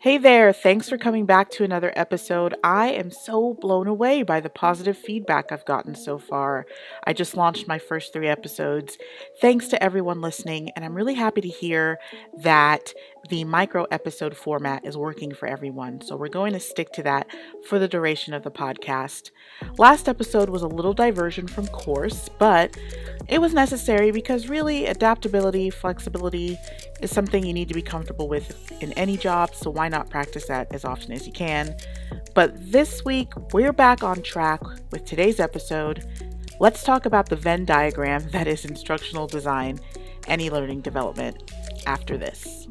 Hey there, thanks for coming back to another episode. I am so blown away by the positive feedback I've gotten so far. I just launched my first 3 episodes. Thanks to everyone listening, and I'm really happy to hear that the micro episode format is working for everyone. So we're going to stick to that for the duration of the podcast. Last episode was a little diversion from course, but it was necessary because really adaptability, flexibility is something you need to be comfortable with in any job, so why not practice that as often as you can? But this week, we're back on track with today's episode. Let's talk about the Venn diagram that is instructional design and e-learning development after this.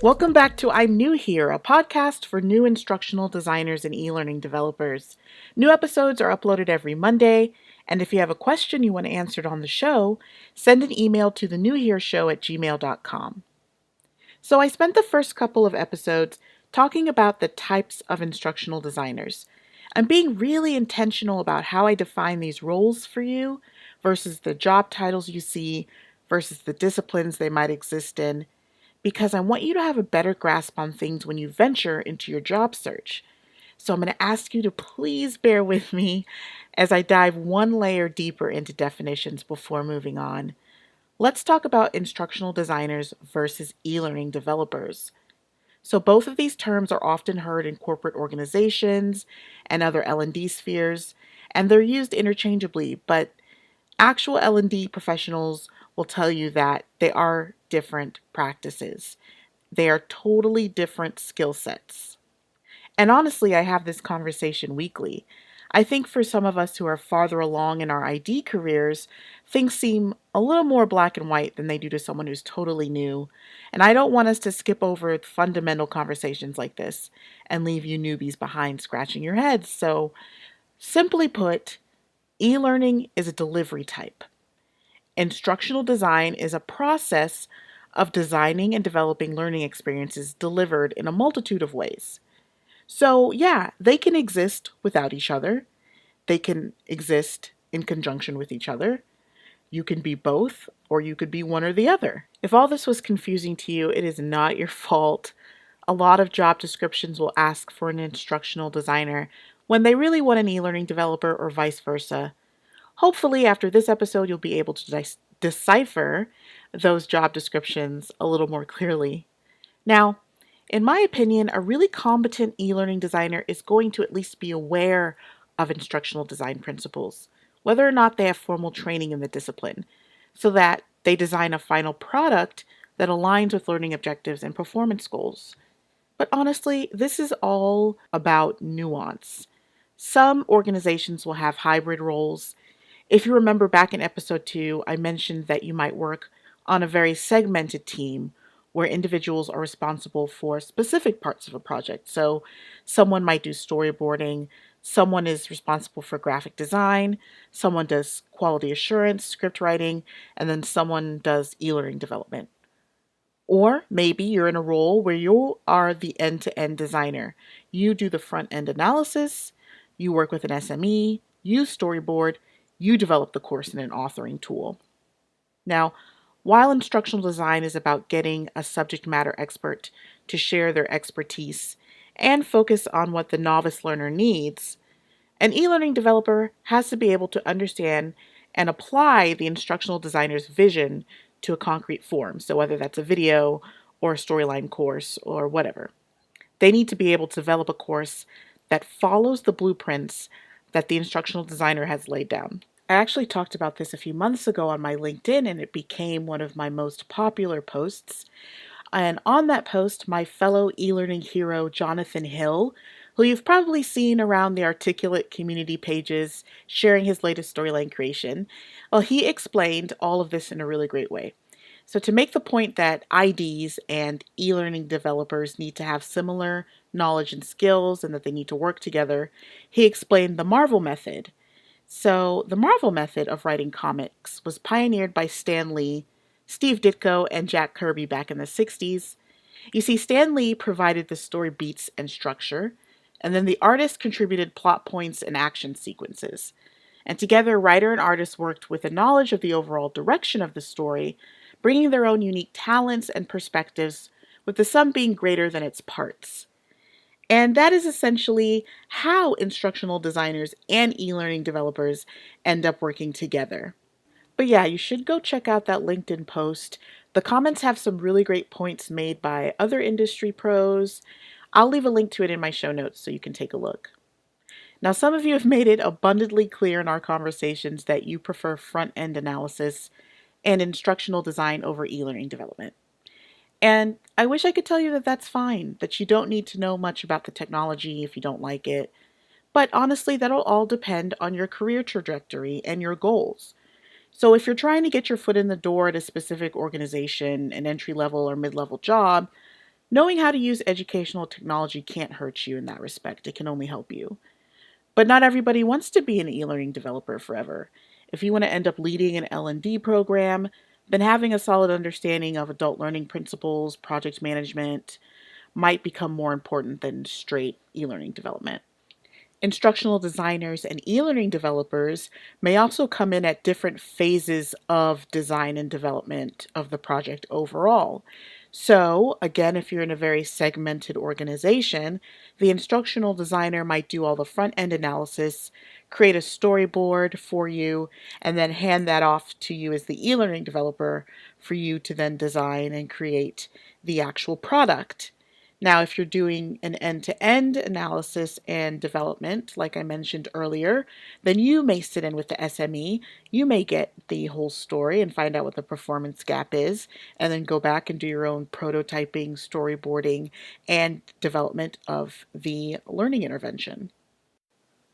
Welcome back to I'm New Here, a podcast for new instructional designers and e-learning developers. New episodes are uploaded every Monday, and if you have a question you want answered on the show, send an email to thenewhereshow@gmail.com. So I spent the first couple of episodes talking about the types of instructional designers. I'm being really intentional about how I define these roles for you versus the job titles you see versus the disciplines they might exist in because I want you to have a better grasp on things when you venture into your job search. So I'm going to ask you to please bear with me as I dive one layer deeper into definitions before moving on. Let's talk about instructional designers versus e-learning developers. So both of these terms are often heard in corporate organizations and other L&D spheres, and they're used interchangeably, but actual L&D professionals will tell you that they are different practices. They are totally different skill sets. And honestly, I have this conversation weekly. I think for some of us who are farther along in our ID careers, things seem a little more black and white than they do to someone who's totally new. And I don't want us to skip over fundamental conversations like this and leave you newbies behind scratching your heads. So, simply put, e-learning is a delivery type. Instructional design is a process of designing and developing learning experiences delivered in a multitude of ways. So, yeah, they can exist without each other. They can exist in conjunction with each other. You can be both, or you could be one or the other. If all this was confusing to you, it is not your fault. A lot of job descriptions will ask for an instructional designer when they really want an e-learning developer or vice versa. Hopefully, after this episode, you'll be able to decipher those job descriptions a little more clearly. Now, in my opinion, a really competent e-learning designer is going to at least be aware of instructional design principles, whether or not they have formal training in the discipline, so that they design a final product that aligns with learning objectives and performance goals. But honestly, this is all about nuance. Some organizations will have hybrid roles. If you remember back in episode 2, I mentioned that you might work on a very segmented team where individuals are responsible for specific parts of a project. So someone might do storyboarding, someone is responsible for graphic design, someone does quality assurance, script writing, and then someone does e-learning development. Or maybe you're in a role where you are the end-to-end designer. You do the front-end analysis, you work with an SME, you storyboard, you develop the course in an authoring tool. Now, while instructional design is about getting a subject matter expert to share their expertise and focus on what the novice learner needs, an e-learning developer has to be able to understand and apply the instructional designer's vision to a concrete form. So whether that's a video or a storyline course or whatever, they need to be able to develop a course that follows the blueprints that the instructional designer has laid down. I actually talked about this a few months ago on my LinkedIn, and it became one of my most popular posts. And on that post, my fellow e-learning hero, Jonathan Hill, who you've probably seen around the Articulate community pages sharing his latest storyline creation, well, he explained all of this in a really great way. So to make the point that IDs and e-learning developers need to have similar knowledge and skills and that they need to work together, he explained the Marvel method. So the Marvel method of writing comics was pioneered by Stan Lee, Steve Ditko, and Jack Kirby back in the 60s. You see, Stan Lee provided the story beats and structure, and then the artist contributed plot points and action sequences. And together, writer and artist worked with a knowledge of the overall direction of the story, bringing their own unique talents and perspectives, with the sum being greater than its parts. And that is essentially how instructional designers and e-learning developers end up working together. But yeah, you should go check out that LinkedIn post. The comments have some really great points made by other industry pros. I'll leave a link to it in my show notes so you can take a look. Now, some of you have made it abundantly clear in our conversations that you prefer front-end analysis and instructional design over e-learning development. And I wish I could tell you that that's fine, that you don't need to know much about the technology if you don't like it. But honestly, that'll all depend on your career trajectory and your goals. So if you're trying to get your foot in the door at a specific organization, an entry-level or mid-level job, knowing how to use educational technology can't hurt you in that respect. It can only help you. But not everybody wants to be an e-learning developer forever. If you want to end up leading an L&D program, then having a solid understanding of adult learning principles, project management, might become more important than straight e-learning development. Instructional designers and e-learning developers may also come in at different phases of design and development of the project overall. So, again, if you're in a very segmented organization, the instructional designer might do all the front-end analysis, create a storyboard for you, and then hand that off to you as the e-learning developer for you to then design and create the actual product. Now, if you're doing an end-to-end analysis and development, like I mentioned earlier, then you may sit in with the SME. You may get the whole story and find out what the performance gap is, and then go back and do your own prototyping, storyboarding, and development of the learning intervention.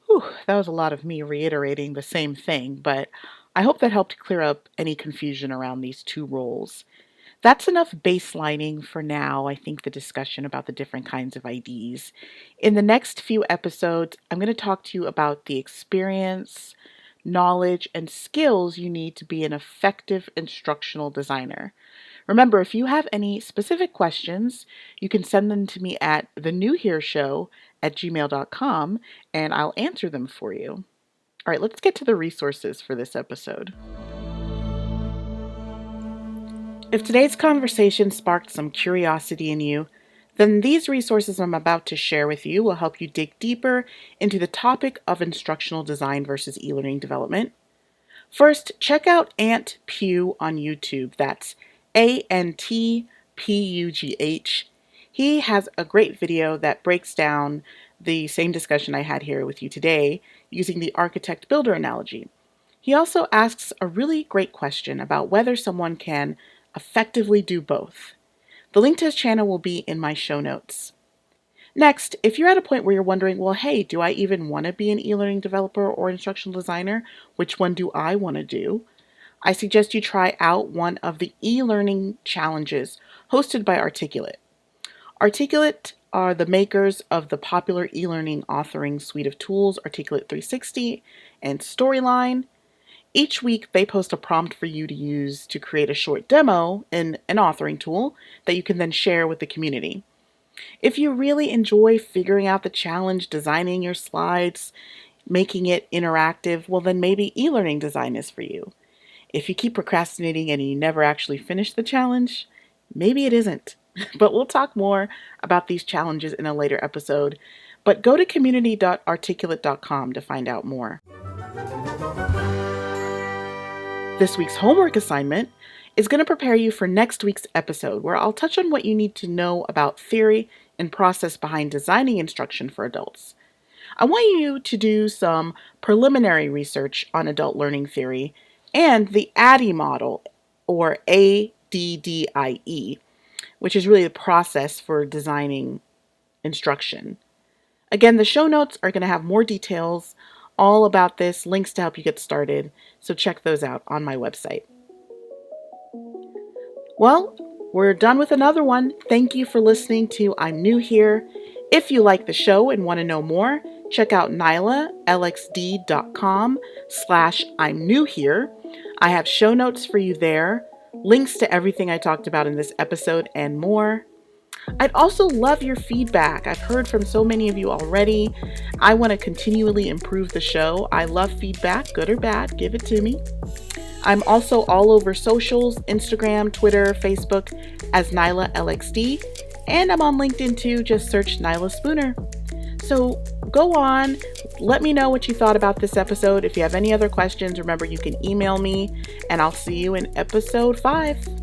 Whew, that was a lot of me reiterating the same thing, but I hope that helped clear up any confusion around these two roles. That's enough baselining for now, I think, the discussion about the different kinds of IDs. In the next few episodes, I'm going to talk to you about the experience, knowledge, and skills you need to be an effective instructional designer. Remember, if you have any specific questions, you can send them to me at thenewhereshow@gmail.com and I'll answer them for you. All right, let's get to the resources for this episode. If today's conversation sparked some curiosity in you, then these resources I'm about to share with you will help you dig deeper into the topic of instructional design versus e-learning development. First, check out Ant Pugh on YouTube. That's ANTPUGH. He has a great video that breaks down the same discussion I had here with you today using the architect-builder analogy. He also asks a really great question about whether someone can effectively do both. The link to his channel will be in my show notes. Next, if you're at a point where you're wondering, well, hey, do I even want to be an e-learning developer or instructional designer? Which one do I want to do? I suggest you try out one of the e-learning challenges hosted by Articulate. Articulate are the makers of the popular e-learning authoring suite of tools, Articulate 360 and Storyline. Each week, they post a prompt for you to use to create a short demo in an authoring tool that you can then share with the community. If you really enjoy figuring out the challenge, designing your slides, making it interactive, well, then maybe e-learning design is for you. If you keep procrastinating and you never actually finish the challenge, maybe it isn't. But we'll talk more about these challenges in a later episode. But go to community.articulate.com to find out more. This week's homework assignment is going to prepare you for next week's episode, where I'll touch on what you need to know about theory and process behind designing instruction for adults. I want you to do some preliminary research on adult learning theory and the ADDIE model, or ADDIE, which is really the process for designing instruction. Again, the show notes are going to have more details all about this, links to help you get started, so check those out on my website. Well, we're done with another one. Thank you for listening to I'm New Here. If you like the show and want to know more, check out nylalxd.com/I'm New Here. I have show notes for you there, links to everything I talked about in this episode and more. I'd also love your feedback. I've heard from so many of you already. I want to continually improve the show. I love feedback, good or bad, give it to me. I'm also all over socials, Instagram, Twitter, Facebook as Nyla LXD, and I'm on LinkedIn too, just search Nyla Spooner. So go on, let me know what you thought about this episode. If you have any other questions, remember you can email me, and I'll see you in episode 5.